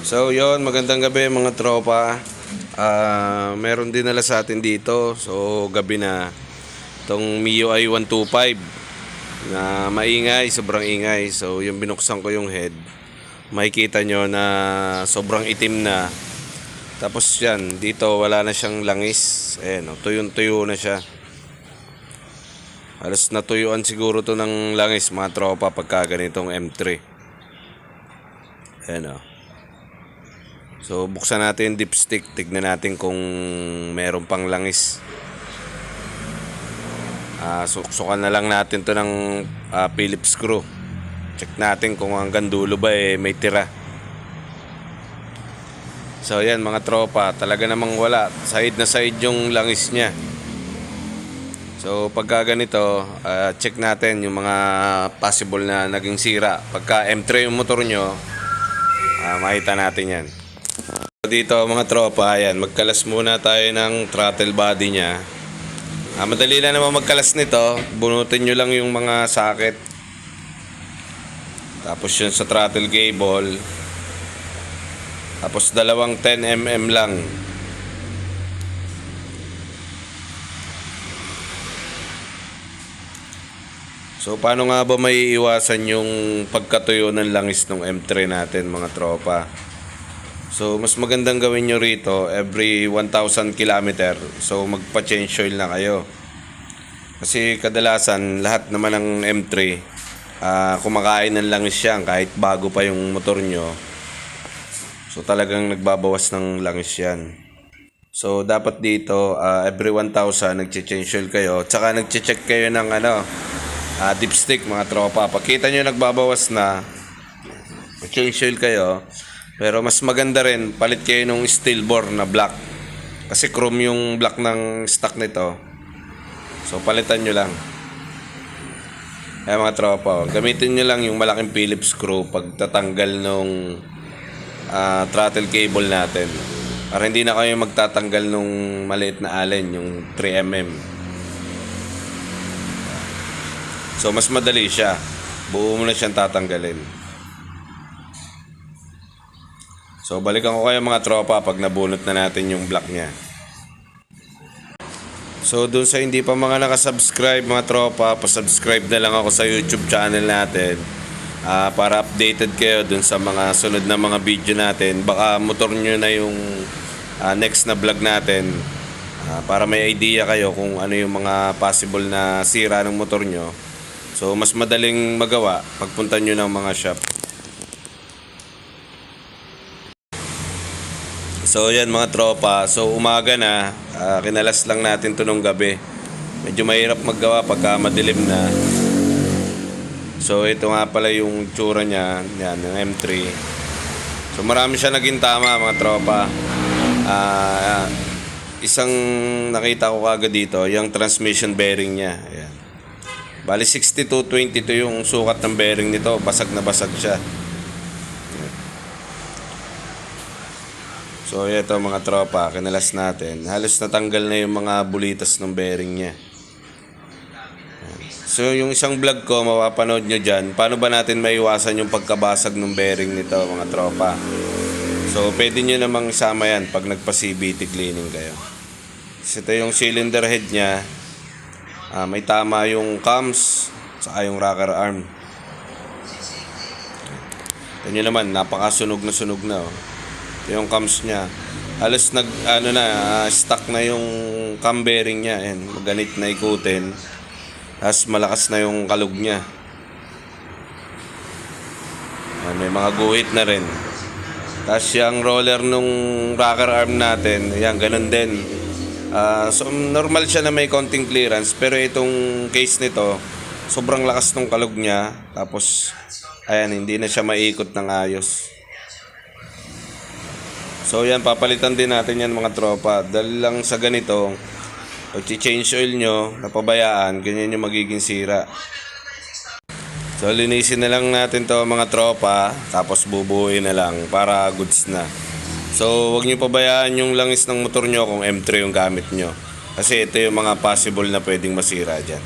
So yon, magandang gabi mga tropa. Meron din nala sa atin dito. So gabi na itong MIUI 125 na maingay, sobrang ingay. So yung binuksan ko yung head, makikita nyo na sobrang itim na. Tapos yan, dito wala na siyang langis. Ayan, tuyong-tuyo na siya. Halos natuyuan siguro to ng langis mga tropa pagka ganitong M3. Ayan o. So buksan natin yung dipstick, tignan natin kung meron pang langis. Suksukan na lang natin to ng Phillips screw. Check natin kung hanggang dulo ba may tira. So yan mga tropa, talaga namang wala. Side na side yung langis niya. So pagka ganito, check natin yung mga possible na naging sira. Pagka M3 yung motor nyo, makita natin yan. Dito mga tropa, ayan, magkalas muna tayo ng throttle body niya. Madali lang naman magkalas nito. Bunutin nyo lang yung mga socket. Tapos yun sa throttle cable. Tapos dalawang 10mm lang. So paano nga ba may iwasan yung pagkatuyo ng langis ng M3 natin mga tropa? So mas magandang gawin nyo rito every 1,000 km. So magpa-change oil na kayo. Kasi kadalasan lahat naman ng M3 kumakain ng langis yan kahit bago pa yung motor nyo. So talagang nagbabawas ng langis yan. So dapat dito every 1,000 nagche-change oil kayo. Tsaka nagche-check kayo ng dipstick mga tropa. Pagkita nyo nagbabawas na, change oil kayo. Pero mas maganda rin, palit kayo ng steel bore na black. Kasi chrome yung black ng stock nito. So palitan nyo lang. Ayan mga tropa, gamitin nyo lang yung malaking Phillips screw pag tatanggal nung throttle cable natin. Para hindi na kayo magtatanggal nung maliit na allen, yung 3mm. So mas madali siya. Buo mo na siyang tatanggalin. So balikan ko kayo mga tropa pag nabunot na natin yung block niya. So dun sa hindi pa mga nakasubscribe mga tropa, pasubscribe na lang ako sa YouTube channel natin para updated kayo dun sa mga sunod na mga video natin. Baka motor nyo na yung next na vlog natin para may idea kayo kung ano yung mga possible na sira ng motor nyo. So mas madaling magawa pagpunta nyo ng mga shop. So yan mga tropa, so umaga na, kinalas lang natin to nung gabi. Medyo mahirap maggawa pagka madilim na. So ito nga pala yung tsura niya, yan, yung M3. So marami siya naging tama mga tropa. Isang nakita ko kagad dito, yung transmission bearing niya. Ayan. Bali 62-22 yung sukat ng bearing nito, basag na basag siya. So ito mga tropa, kinalas natin. Halos natanggal na yung mga bulitas ng bearing niya. So yung isang vlog ko, mapapanood nyo dyan. Paano ba natin maiwasan yung pagkabasag ng bearing nito mga tropa? So pwede nyo namang isama yan pag nagpa-CVT cleaning kayo. So ito yung cylinder head niya. May tama yung cams saka yung rocker arm. Ito nyo naman, napakasunog na sunog na. Yung cams niya halos stuck na yung cam bearing niya. Ayan, maganit na ikutin. Tapos malakas na yung kalug niya. Ayan, may mga guhit na rin. Tapos yung roller nung rocker arm natin, ayan, ganun din. So normal siya na may konting clearance, pero itong case nito sobrang lakas ng kalug niya. Tapos ayan, hindi na siya maiikot ng ayos. So yan, papalitan din natin yan mga tropa. Dahil lang sa ganito, pag change oil nyo, napabayaan, ganyan yung magiging sira. So linisin na lang natin to mga tropa, tapos bubuuin na lang para goods na. So wag nyo pabayaan yung langis ng motor nyo kung M3 yung gamit nyo. Kasi ito yung mga possible na pwedeng masira dyan.